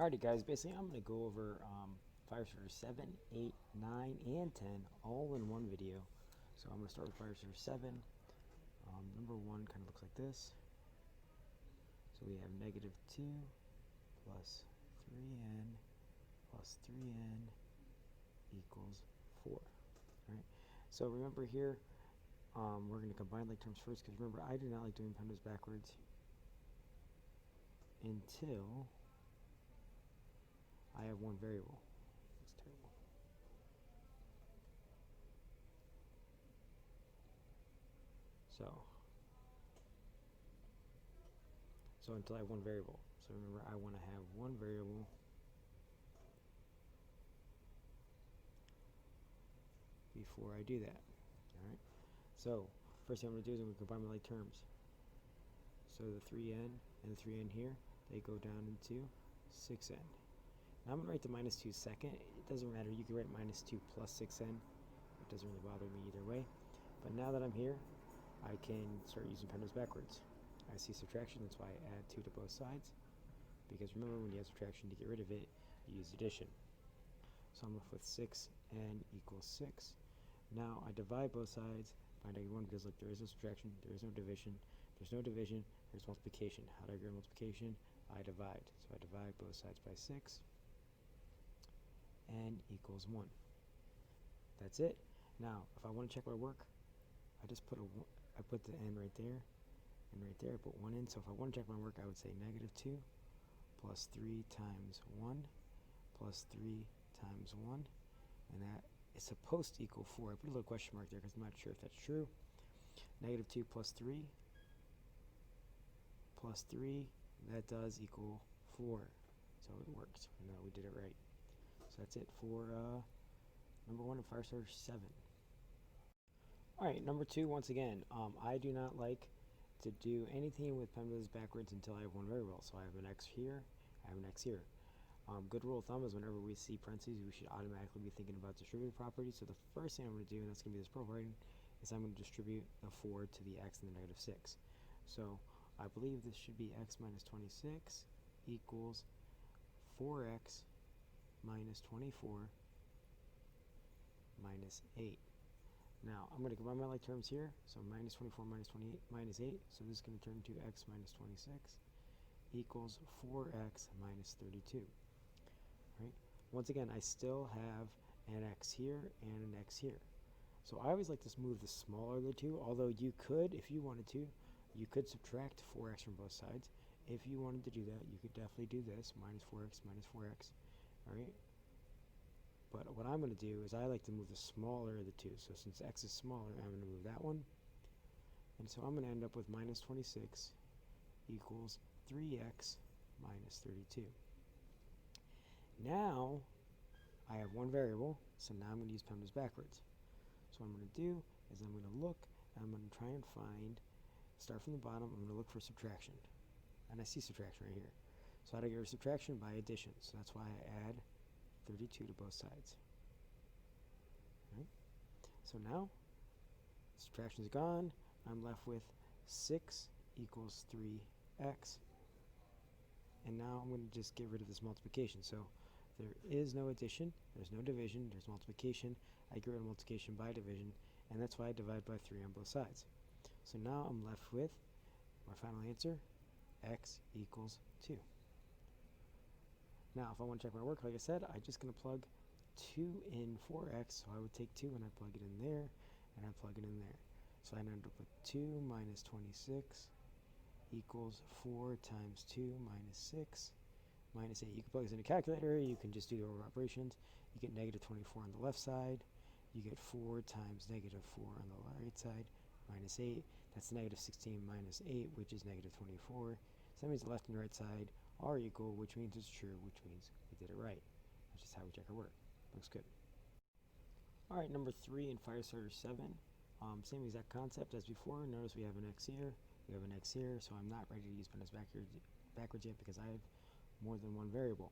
Alrighty guys, basically I'm going to go over Firestarter 7, 8, 9, and 10 all in one video. So I'm going to start with Firestarter 7. Number 1 kind of looks like this. So we have negative 2 plus 3n plus 3n equals 4. Alright, so remember here, we're going to combine like terms first, because remember I do not like doing Pemdas backwards until I have one variable. That's terrible. So until I have one variable. So remember, I want to have one variable before I do that. All right. So first thing I'm going to do is I'm going to combine my like terms. So the 3n and the 3n here, they go down into 6n. Now I'm going to write the minus 2 second. It doesn't matter. You can write minus 2 plus 6n. It doesn't really bother me either way. But now that I'm here, I can start using Pemdas backwards. I see subtraction, that's why I add 2 to both sides. Because remember, when you have subtraction, to get rid of it, you use addition. So I'm left with 6n equals 6. Now I divide both sides by -1 because look, there is no subtraction, there is no division. There's no division, there's multiplication. How do I get multiplication? I divide. So I divide both sides by 6. N equals 1. That's it. Now, if I want to check my work, I just put I put the n right there, and right there I put 1 in. So if I want to check my work, I would say negative 2 plus 3 times 1 plus 3 times 1, and that is supposed to equal 4. I put a little question mark there because I'm not sure if that's true. Negative 2 plus 3 plus 3, that does equal 4. So it works. No, we did it right. So that's it for number 1 of Firestarter 7. Alright, number 2, once again, I do not like to do anything with Pemdas backwards until I have one variable. So I have an x here, I have an x here. Good rule of thumb is whenever we see parentheses, we should automatically be thinking about distributive properties. So the first thing I'm going to do, and that's going to be this profiling, is I'm going to distribute the 4 to the x and the negative 6. So I believe this should be x minus 26 equals 4x minus 24 minus 8. Now, I'm going to combine my like terms here. So minus 24 minus 28 minus 8. So this is going to turn to x minus 26 equals 4x minus 32. Right? Once again, I still have an x here and an x here. So I always like to move the smaller of the two, although you could, if you wanted to, you could subtract 4x from both sides. If you wanted to do that, you could definitely do this, minus 4x minus 4x. All right? But what I'm going to do is I like to move the smaller of the two. So since x is smaller, I'm going to move that one. And so I'm going to end up with minus 26 equals 3x minus 32. Now, I have one variable, so now I'm going to use Pemdas backwards. So what I'm going to do is I'm going to look, and I'm going to try and start from the bottom, I'm going to look for subtraction. And I see subtraction right here. So how do I get rid of subtraction? By addition. So that's why I add 32 to both sides. Right? So now, subtraction is gone. I'm left with 6 equals 3x. And now I'm going to just get rid of this multiplication. So there is no addition, there's no division, there's multiplication. I get rid of multiplication by division, and that's why I divide by 3 on both sides. So now I'm left with my final answer, x equals 2. Now, if I want to check my work, like I said, I'm just going to plug 2 in for x. So I would take 2 and I plug it in there, and I plug it in there. So I end up with 2 minus 26 equals 4 times 2 minus 6 minus 8. You can plug this in a calculator. You can just do the order operations. You get negative 24 on the left side. You get 4 times negative 4 on the right side minus 8. That's negative 16 minus 8, which is negative 24. So that means the left and right side are equal, which means it's true, which means we did it right. That's just how we check our work. Looks good. Alright, number 3 in Firestarter 7. Same exact concept as before. Notice we have an x here, we have an x here, so I'm not ready to use Pemdas backwards yet because I have more than one variable.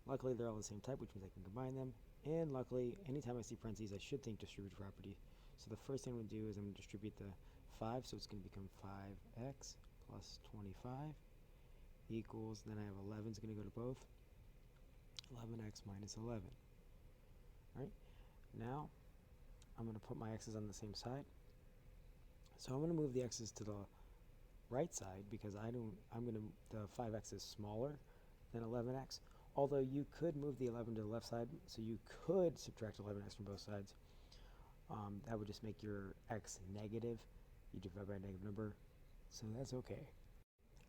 Luckily, they're all the same type, which means I can combine them. And luckily, anytime I see parentheses, I should think distributive property. So the first thing I'm going to do is I'm going to distribute the 5, so it's going to become 5x plus 25 equals, then I have 11 is going to go to both, 11x minus 11. All right, now I'm going to put my x's on the same side. So I'm going to move the x's to the right side because the 5x is smaller than 11x. Although you could move the 11 to the left side, so you could subtract 11x from both sides. That would just make your x negative. You divide by a negative number, so that's okay.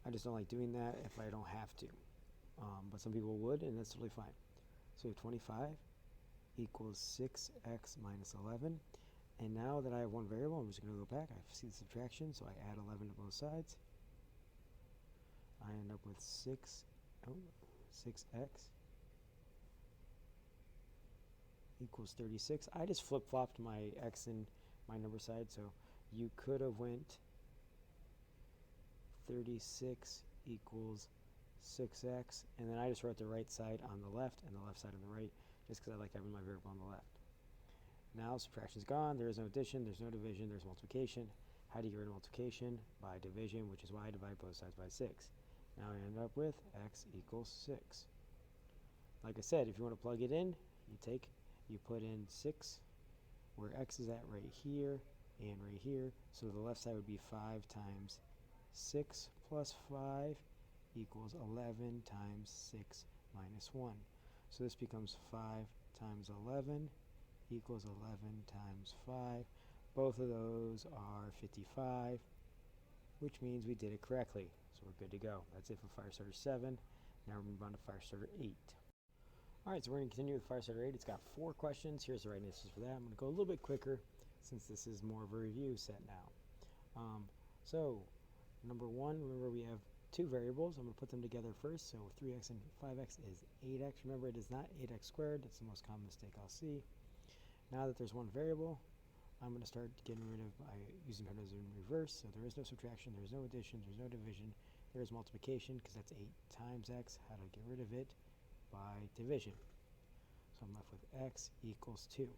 I just don't like doing that if I don't have to. But some people would, and that's totally fine. So 25 equals 6x minus 11. And now that I have one variable, I'm just going to go back. I see the subtraction, so I add 11 to both sides. I end up with 6x equals 36. I just flip-flopped my x and my number side, so you could have went 36 equals 6x, and then I just wrote the right side on the left and the left side on the right, just because I like having my variable on the left. Now subtraction's gone, there is no addition, there's no division, there's multiplication. How do you get rid of multiplication? By division, which is why I divide both sides by 6. Now I end up with x equals 6. Like I said, if you want to plug it in, you put in 6, where x is at right here and right here. So the left side would be 5 times 6 plus 5 equals 11 times 6 minus 1. So this becomes 5 times 11 equals 11 times 5. Both of those are 55, which means we did it correctly. So we're good to go. That's it for Firestarter 7. Now we're moving on to Firestarter 8. Alright, so we're going to continue with Firestarter 8. It's got 4 questions. Here's the right answers for that. I'm going to go a little bit quicker since this is more of a review set now. So, number 1, remember we have 2 variables. I'm going to put them together first. So 3x and 5x is 8x. Remember, it is not 8x squared. That's the most common mistake I'll see. Now that there's one variable, I'm going to start getting rid of by using Pemdas in reverse. So there is no subtraction, there is no addition, there's no division. There is multiplication because that's 8 times x. How to get rid of it? By division. So I'm left with x equals 2. If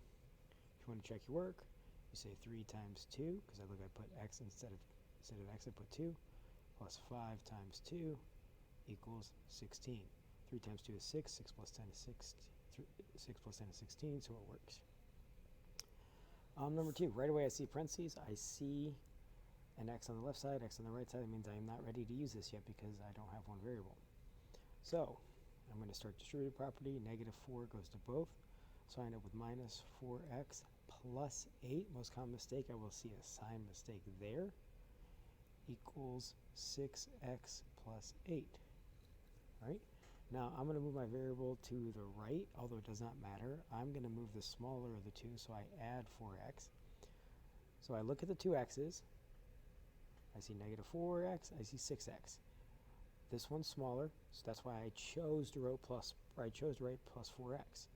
you want to check your work, you say 3 times 2, because I put x instead of x, I put 2, plus 5 times 2 equals 16. 3 times 2 is 6, 6 plus 10 is 6 plus 10 is 16, so it works. Number 2, right away I see parentheses. I see an x on the left side, x on the right side. That means I am not ready to use this yet because I don't have one variable. So I'm going to start distributive property. Negative 4 goes to both. So I end up with minus 4x plus 8. Most common mistake, I will see a sign mistake there. Equals 6x plus 8. All right. Now I'm going to move my variable to the right, although it does not matter. I'm going to move the smaller of the two, so I add 4x. So I look at the two x's. I see negative 4x, I see 6x. This one's smaller, so that's why I chose to write plus 4x.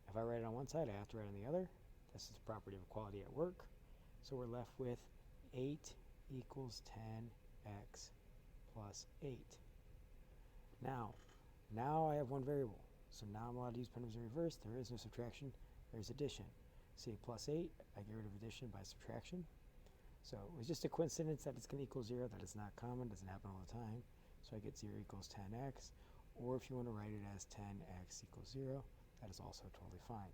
If I write it on one side, I have to write it on the other. This is the property of equality at work. So we're left with 8 equals 10x plus 8. Now I have one variable. So now I'm allowed to use Pemdas in reverse. There is no subtraction, there's addition. See, plus 8, I get rid of addition by subtraction. So it was just a coincidence that it's going to equal 0. That is not common, doesn't happen all the time. So I get 0 equals 10x. Or if you want to write it as 10x equals 0, that is also totally fine.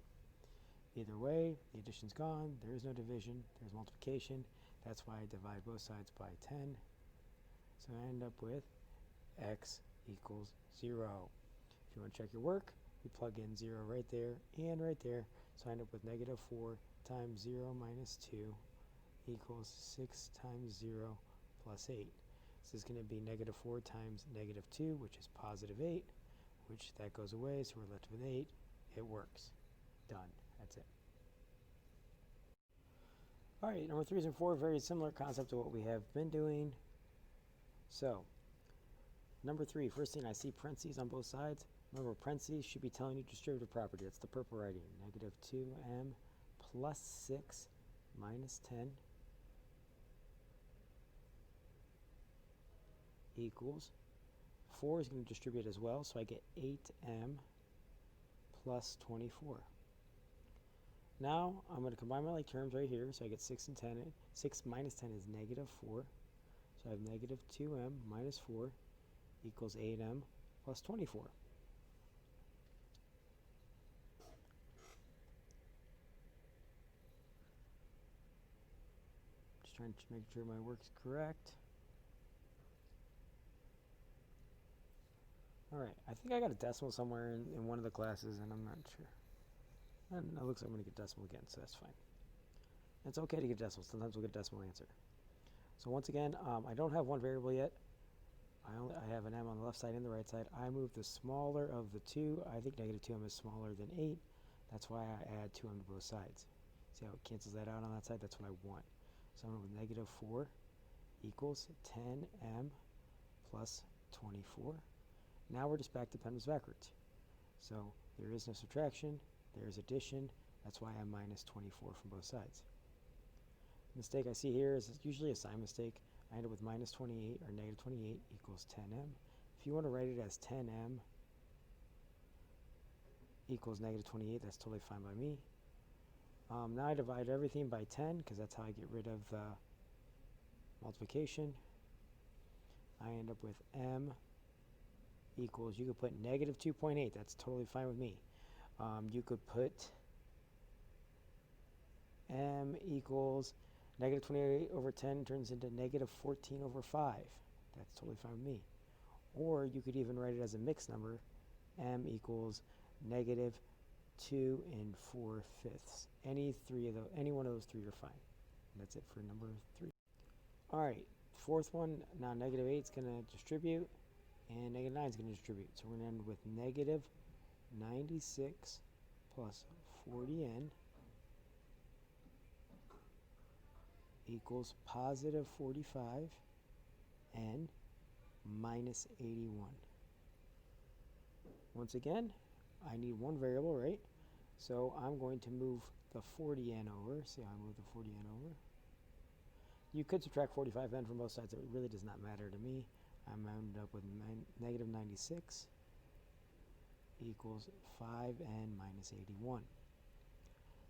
Either way, the addition's gone. There is no division. There's multiplication. That's why I divide both sides by 10. So I end up with x equals 0. If you want to check your work, you plug in 0 right there and right there. So I end up with negative 4 times 0 minus 2 equals 6 times 0 plus 8. This is going to be negative 4 times negative 2, which is positive 8, which that goes away, so we're left with 8. It works. Done. That's it. All right, number 3 and 4, very similar concept to what we have been doing. So, number 3, first thing I see parentheses on both sides. Remember, parentheses should be telling you distributive property. That's the purple writing. Negative 2m plus 6 minus 10 equals 4 is going to distribute as well, so I get 8m plus 24. Now I'm going to combine my like terms right here, so I get 6 and 10. 6 minus 10 is negative 4, so I have negative 2m minus 4 equals 8m plus 24. Just trying to make sure my work's correct. Alright, I think I got a decimal somewhere in one of the classes, and I'm not sure. And it looks like I'm going to get decimal again, so that's fine. It's okay to get decimal. Sometimes we'll get decimal answer. So once again, I don't have one variable yet. I have an m on the left side and the right side. I move the smaller of the two. I think negative 2m is smaller than 8. That's why I add 2m to both sides. See how it cancels that out on that side? That's what I want. So I'm going with negative 4 equals 10m plus 24. Now we're just back to Pemdas Backwards. So there is no subtraction. There is addition. That's why I'm minus 24 from both sides. The mistake I see here is usually a sign mistake. I end up with minus 28 or negative 28 equals 10m. If you want to write it as 10m equals negative 28, that's totally fine by me. Now I divide everything by 10 because that's how I get rid of the multiplication. I end up with m equals, you could put negative 2.8, that's totally fine with me. You could put m equals negative 28 over 10 turns into negative 14 over 5. That's totally fine with me. Or you could even write it as a mixed number. M equals negative 2 4/5. Any one of those three are fine. And that's it for number 3. Alright, fourth one, now negative 8 is going to distribute, and negative 9 is going to distribute. So we're going to end with negative 96 plus 40n equals positive 45n minus 81. Once again, I need one variable, right? So I'm going to move the 40n over. See how I move the 40n over? You could subtract 45n from both sides. It really does not matter to me. I'm ended up with negative 96 equals 5n minus 81.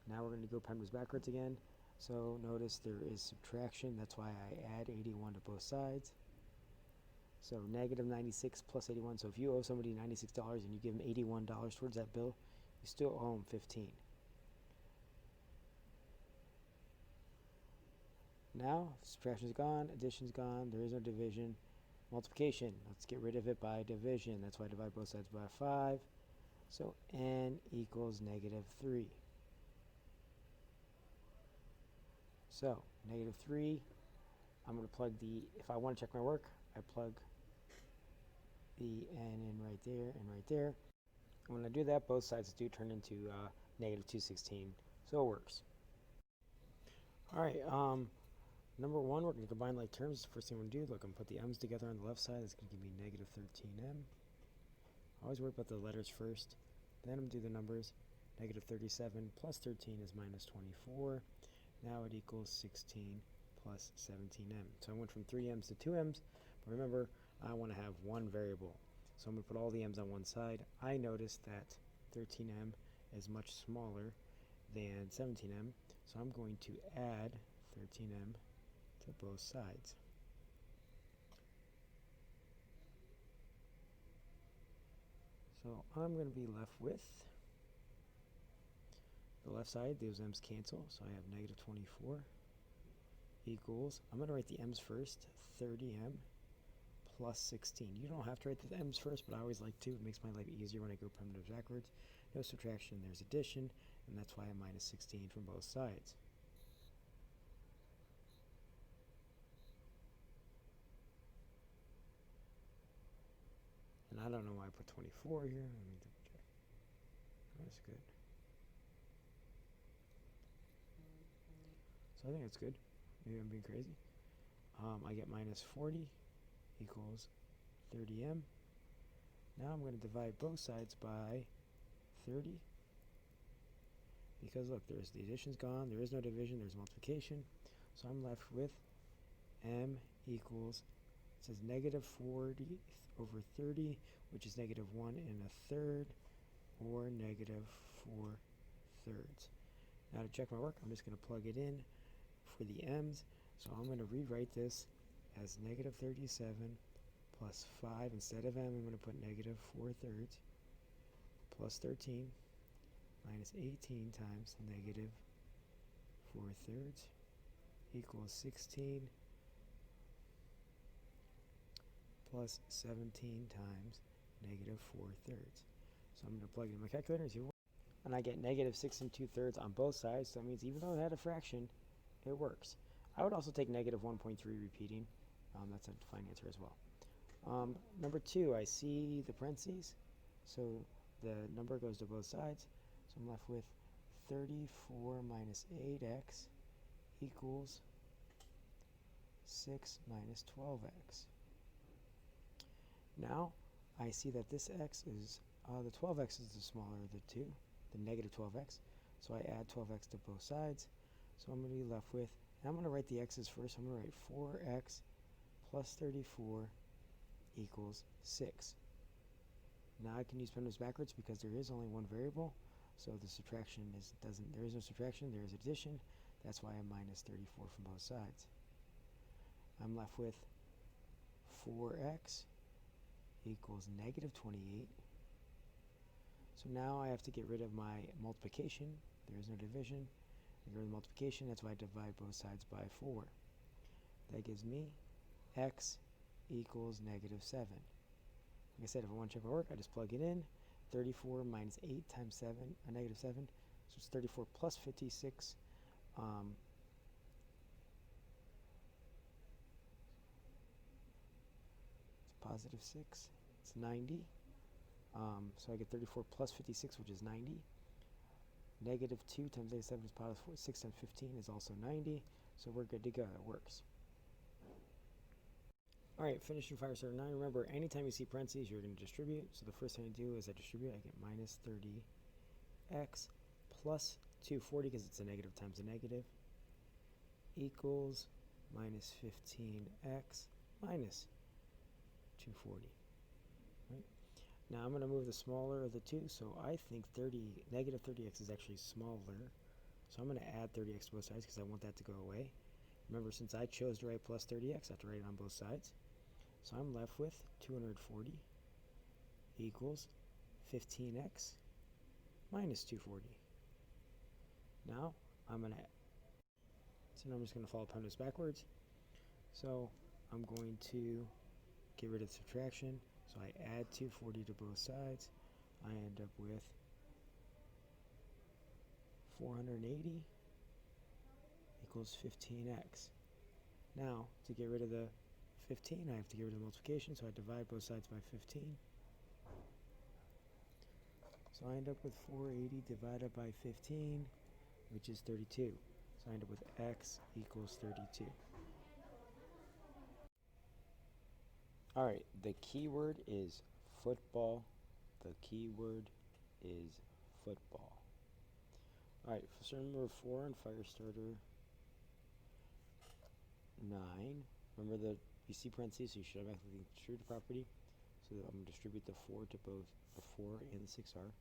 Now we're going to go Pemdas backwards again. So notice there is subtraction. That's why I add 81 to both sides. So negative 96 plus 81. So if you owe somebody $96 and you give them $81 towards that bill, you still owe them 15. Now subtraction is gone, addition is gone, there is no division. Multiplication, let's get rid of it by division. That's why I divide both sides by 5. So n equals negative 3. So negative 3, I'm going to plug if I want to check my work, I plug the n in right there and right there. And when I do that, both sides do turn into negative 216, so it works. Alright, number 1, we're going to combine like terms. First thing I'm going to do, look, I'm going to put the m's together on the left side. That's going to give me negative 13m. Always worry about the letters first. Then I'm going to do the numbers. Negative 37 plus 13 is minus 24. Now it equals 16 plus 17m. So I went from 3m's to 2m's. But remember, I want to have one variable. So I'm going to put all the m's on one side. I noticed that 13m is much smaller than 17m. So I'm going to add 13m to both sides. So I'm going to be left with the left side, those m's cancel, so I have negative 24 equals, I'm going to write the m's first, 30m plus 16. You don't have to write the m's first, but I always like to. It makes my life easier when I go Pemdas backwards. No subtraction, there's addition, and that's why I'm minus 16 from both sides. And I don't know why I put 24 here. Let me double check. That's good. So I think it's good. Maybe I'm being crazy. I get minus 40 equals 30m. Now I'm going to divide both sides by 30. Because look, there's the addition's gone, there is no division, there's multiplication. So I'm left with m equals, it says negative 40 over 30, which is negative 1 1/3, or negative 4/3. Now to check my work, I'm just going to plug it in for the m's. So I'm going to rewrite this as negative 37 plus 5. Instead of m, I'm going to put negative 4/3 plus 13 minus 18 times negative 4/3 equals 16 plus 17 times negative 4/3. So I'm going to plug it in my calculator and see what, and I get negative 6 2/3 on both sides. So that means even though it had a fraction, it works. I would also take negative 1.3 repeating. That's a fine answer as well. Number 2, I see the parentheses, so the number goes to both sides. So I'm left with 34 minus 8x equals 6 minus 12x. Now I see that this x is, the 12x is the smaller of the two, the negative 12x. So I add 12x to both sides. So I'm going to be left with, and I'm going to write the x's first. I'm going to write 4x plus 34 equals 6. Now I can use Pemdas backwards because there is only one variable. So the subtraction there is no subtraction, there is addition. That's why I minus 34 from both sides. I'm left with 4x equals negative 28. So now I have to get rid of my multiplication. There is no division. I get rid of multiplication, that's why I divide both sides by 4. That gives me x equals negative 7. Like I said, if I want to check my work, I just plug it in. 34 minus 8 times 7, negative 7. So it's 34 plus 56. It's positive 6. It's 90. So I get 34 plus 56, which is 90. Negative 2 times negative 7 is positive 4. 6 times 15 is also 90. So we're good to go. It works. Alright, finishing Firestarter 9. Remember, anytime you see parentheses, you're going to distribute. So the first thing I do is I distribute. I get minus 30x plus 240 because it's a negative times a negative equals minus 15x minus 240. Right? Now I'm going to move the smaller of the two. So I think negative 30x is actually smaller. So I'm going to add 30x to both sides because I want that to go away. Remember, since I chose to write plus 30x, I have to write it on both sides. So I'm left with 240 equals 15x minus 240. Now I'm just going to follow Pemdas backwards. So I'm going to get rid of the subtraction. So I add 240 to both sides. I end up with 480 equals 15x. Now, to get rid of the 15, I have to get rid of the multiplication, so I divide both sides by 15. So I end up with 480 divided by 15, which is 32. So I end up with x equals 32. Alright, the keyword is football. The keyword is football. Alright, so number 4 in Firestarter 9. Remember the BC parentheses, so you should automatically distribute the property. So I'm going to distribute the 4 to both the 4 and the 6r.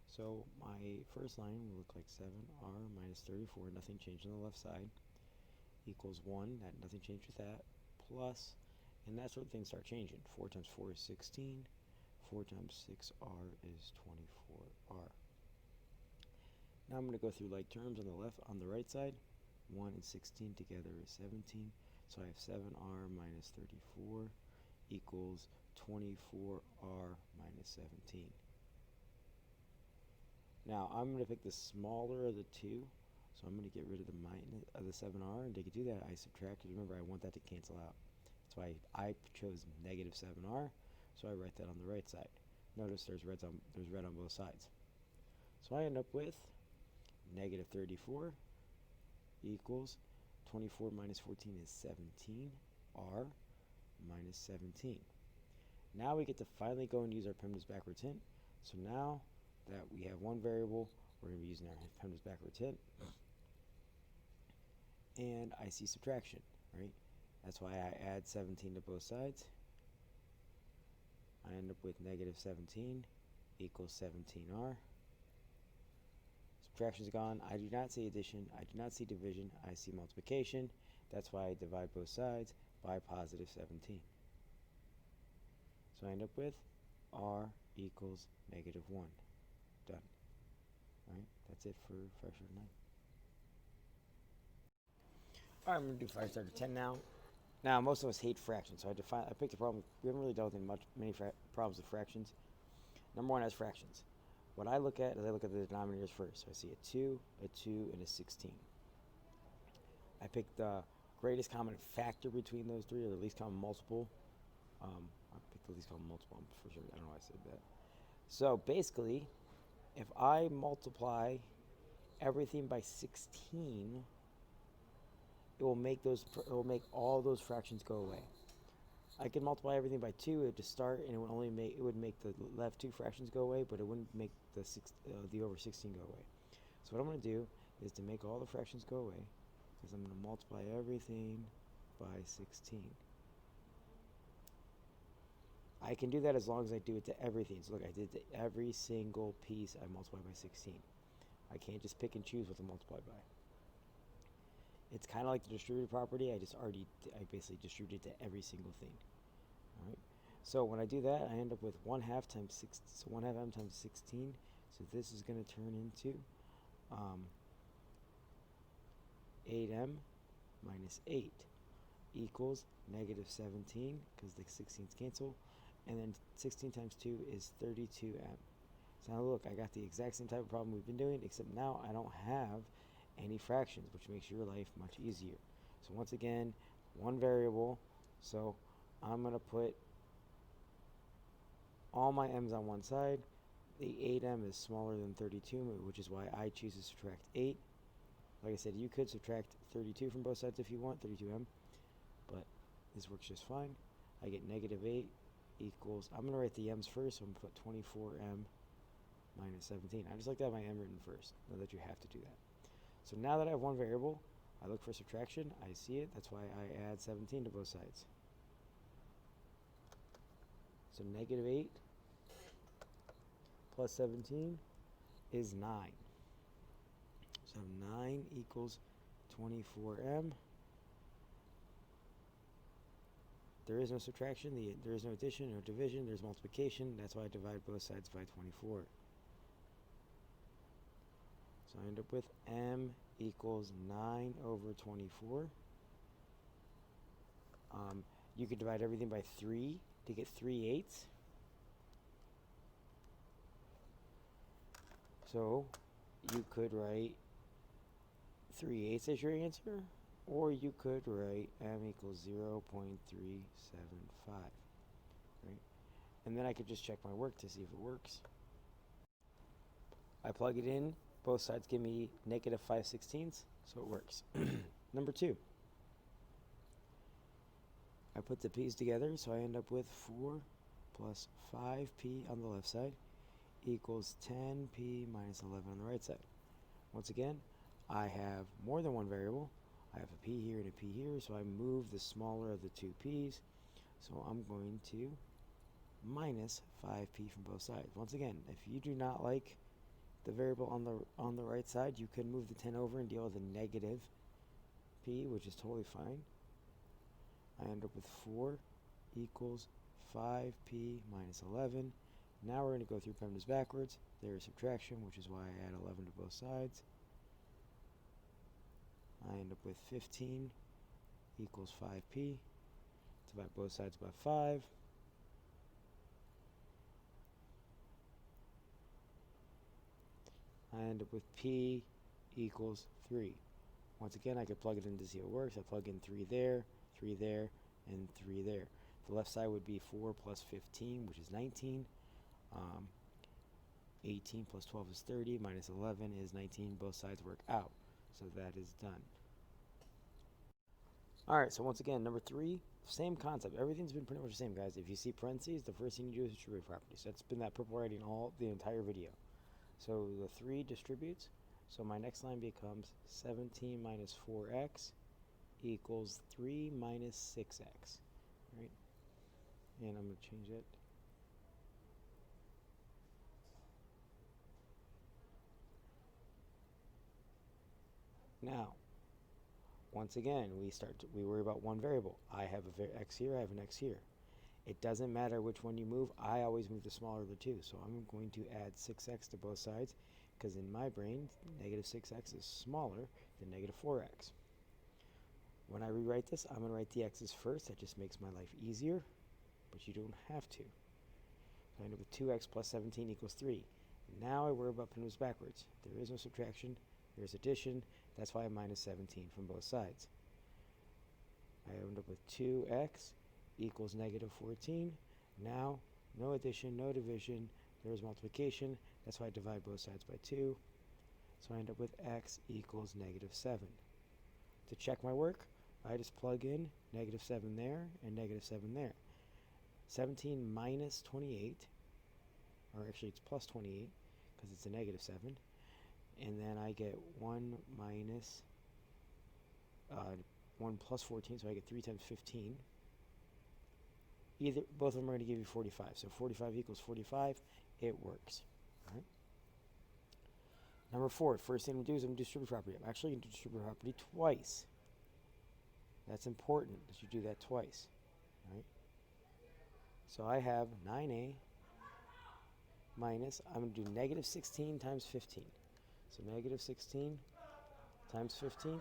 So my first line will look like 7r minus 34, nothing changed on the left side, equals 1, that nothing changed with that, plus, and that's where things start changing. 4 times 4 is 16, 4 times 6r is 24r. Now I'm going to go through like terms on the right side. 1 and 16 together is 17. So I have 7r minus 34 equals 24r minus 17. Now I'm going to pick the smaller of the two. So I'm going to get rid of the minus of the 7r, and to do that I subtract it. Remember, I want that to cancel out. That's why I chose negative 7r. So I write that on the right side. Notice there's red on both sides. So I end up with negative 34 equals 24 minus 14 is 17, r minus 17. Now we get to finally go and use our Pemdas backwards hint. So now that we have one variable, we're going to be using our Pemdas backwards hint. And I see subtraction, right? That's why I add 17 to both sides. I end up with negative 17 equals 17r. Subtraction is gone. I do not see addition. I do not see division. I see multiplication. That's why I divide both sides by positive 17. So I end up with r equals negative 1. Done. All right, that's it for Firestarter 9. Alright, I'm going to do Firestarter 10 now. Now, most of us hate fractions, so I picked a problem. We haven't really dealt with many problems with fractions. Number one has fractions. What I look at is I look at the denominators first. So I see a 2, a 2, and a 16. I picked the greatest common factor between those three, or the least common multiple. I picked the least common multiple, for sure. I don't know why I said that. So basically, if I multiply everything by 16, it will make all those fractions go away. I can multiply everything by 2 at the start, and it would make the left two fractions go away, but it wouldn't make the over 16 go away. So what I'm going to do is to make all the fractions go away, is I'm going to multiply everything by 16. I can do that as long as I do it to everything. So look, I did to every single piece I multiplied by 16. I can't just pick and choose what to multiply by. It's kind of like the distributive property. I basically distributed to every single thing. All right. So when I do that, I end up with 1/2 times 6. So 1/2 m times 16. So this is going to turn into 8m minus 8 equals negative 17, because the 16s cancel. And then 16 times 2 is 32m. So now look, I got the exact same type of problem we've been doing, except now I don't have any fractions, which makes your life much easier. So once again, one variable. So I'm going to put all my m's on one side. The 8m is smaller than 32, which is why I choose to subtract 8. Like I said, you could subtract 32 from both sides if you want, 32m, but this works just fine. I get negative 8 equals, I'm going to write the m's first, so I'm going to put 24m minus 17. I just like to have my m written first, know that you have to do that. So now that I have one variable, I look for subtraction, I see it, that's why I add 17 to both sides. So negative 8 plus 17 is 9. So 9 equals 24m. There is no subtraction, there is no addition, no division, there's multiplication. That's why I divide both sides by 24. So I end up with m equals 9 over 24. You could divide everything by 3 to get 3/8. So you could write 3/8 as your answer, or you could write m equals 0.375. Right? And then I could just check my work to see if it works. I plug it in. Both sides give me negative 5/16, so it works. Number 2. I put the p's together, so I end up with 4 plus 5p on the left side equals 10p minus 11 on the right side. Once again, I have more than one variable. I have a p here and a p here, so I move the smaller of the two p's. So I'm going to minus 5p from both sides. Once again, if you do not like the variable on the right side, you can move the 10 over and deal with a negative p, which is totally fine. I end up with 4 equals 5p minus 11. Now we're going to go through Pemdas backwards. There is subtraction, which is why I add 11 to both sides. I end up with 15 equals 5p. Divide both sides by 5. I end up with p equals 3. Once again, I could plug it in to see it works. I plug in 3 there, and 3 there. The left side would be 4 plus 15, which is 19. 18 plus 12 is 30, minus 11 is 19. Both sides work out. So that is done. Alright, so once again, number 3, same concept. Everything's been pretty much the same, guys. If you see parentheses, the first thing you do is distribute properties. That's been that purple writing the entire video. So the 3 distributes. So my next line becomes 17 minus 4x equals 3 minus 6x. Right? And I'm going to change it. Now, once again, we worry about one variable. I have an x here, I have an x here. It doesn't matter which one you move. I always move the smaller of the two. So I'm going to add 6x to both sides, because in my brain, negative 6x is smaller than negative 4x. When I rewrite this, I'm going to write the x's first. That just makes my life easier, but you don't have to. So I end up with 2x plus 17 equals 3. Now I worry about Pemdas backwards. There is no subtraction. There's addition. That's why I minus 17 from both sides. I end up with 2x equals negative 14. Now, no addition, no division. There's multiplication. That's why I divide both sides by 2. So I end up with x equals negative 7. To check my work, I just plug in negative 7 there and negative 7 there. 17 minus 28, or actually it's plus 28 because it's a negative 7. And then I get 1 minus 1 plus 14, so I get 3 times 15. Both of them are going to give you 45. So 45 equals 45. It works. All right. Number 4, first thing I'm going to do is I'm going to distribute property. I'm actually going to distribute property twice. That's important that you do that twice. All right. So I have 9a minus, I'm going to do negative 16 times 15. So negative 16 times 15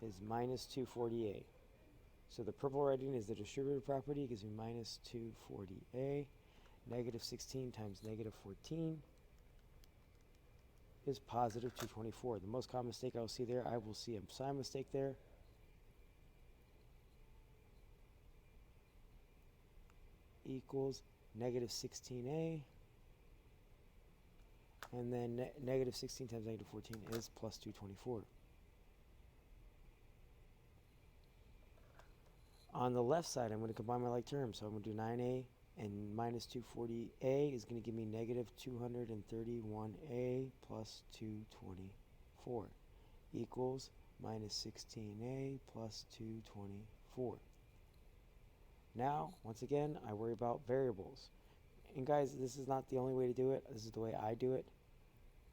is minus 240a. So the purple writing is the distributive property, gives me minus 240a. Negative 16 times negative 14 is positive 224. The most common mistake I will see there, I will see a sign mistake there. Equals negative 16a. And then negative 16 times negative 14 is plus 224. On the left side, I'm going to combine my like terms. So I'm going to do 9a and minus 240a is going to give me negative 231a plus 224 equals minus 16a plus 224. Now, once again, I worry about variables. And guys, this is not the only way to do it. This is the way I do it.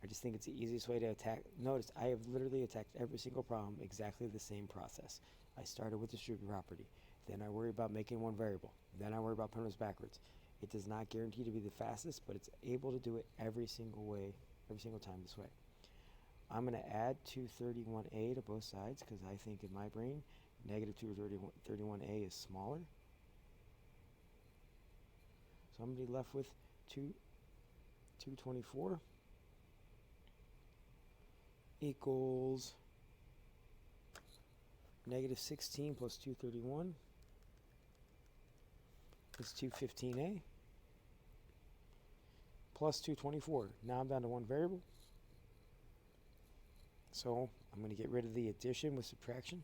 I just think it's the easiest way to attack. Notice, I have literally attacked every single problem exactly the same process. I started with distributive property. Then I worry about making one variable. Then I worry about Pemdas backwards. It does not guarantee to be the fastest, but it's able to do it every single way, every single time this way. I'm going to add 231a to both sides because I think in my brain, negative 231a is smaller. So I'm going to be left with 224 equals negative 16 plus 231 is 215a plus 224. Now I'm down to one variable. So I'm going to get rid of the addition with subtraction.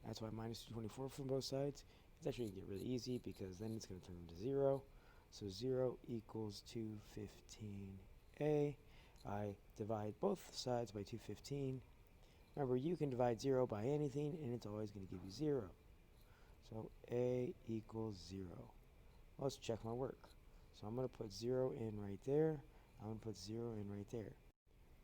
That's why minus 224 from both sides. It's actually going to get really easy because then it's going to turn into 0. So 0 equals 215a. I divide both sides by 215. Remember, you can divide 0 by anything, and it's always going to give you 0. So a equals 0. Let's check my work. So I'm going to put 0 in right there. I'm going to put 0 in right there.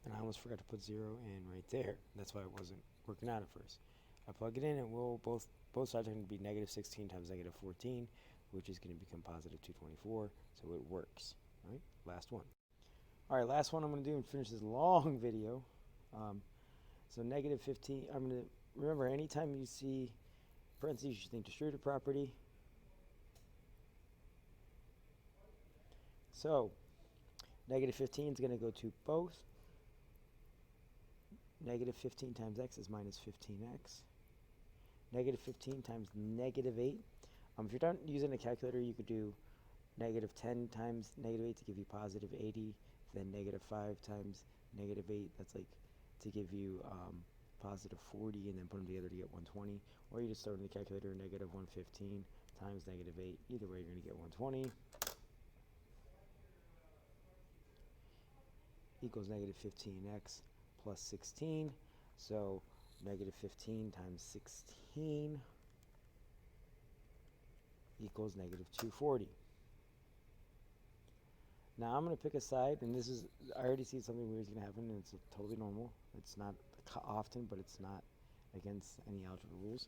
And I almost forgot to put 0 in right there. That's why it wasn't working out at first. I plug it in, and both sides are going to be negative 16 times negative 14, which is going to become positive 224. So it works. All right, last one. All right, last one I'm going to do and finish this long video. So negative 15, I'm going to, remember, anytime you see parentheses, you should think distributive property. So negative 15 is going to go to both. Negative 15 times x is minus 15x. Negative 15 times negative 8. If you're not using a calculator, you could do negative 10 times negative 8 to give you positive 80. Then negative 5 times negative 8, that's like to give you positive 40, and then put them together to get 120. Or you just throw in the calculator negative 115 times negative 8. Either way, you're going to get 120. Equals negative 15x plus 16. So negative 15 times 16 equals negative 240. Now I'm going to pick a side, and this is, I already see something weird is going to happen, and it's totally normal. It's not often, but it's not against any algebra rules.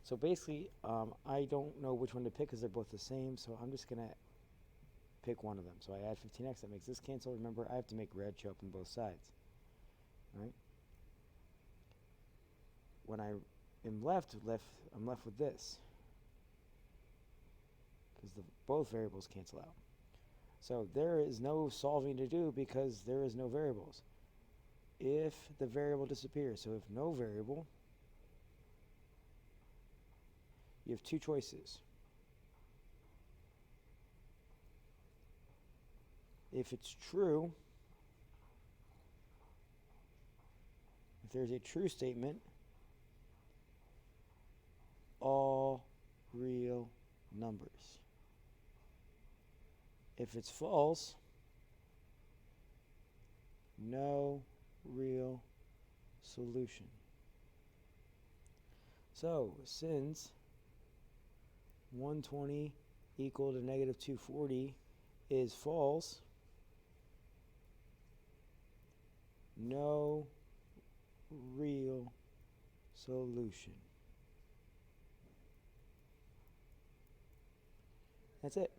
So basically, I don't know which one to pick because they're both the same, so I'm just going to pick one of them. So I add 15x, that makes this cancel. Remember, I have to make red show up on both sides. All right? when I am left, I'm left with this, because both variables cancel out. So there is no solving to do because there is no variables. If the variable disappears, so if no variable, you have two choices. If it's true, if there's a true statement, all real numbers. If it's false, no real solution. So, since 120 equal to negative 240 is false, no real solution. That's it.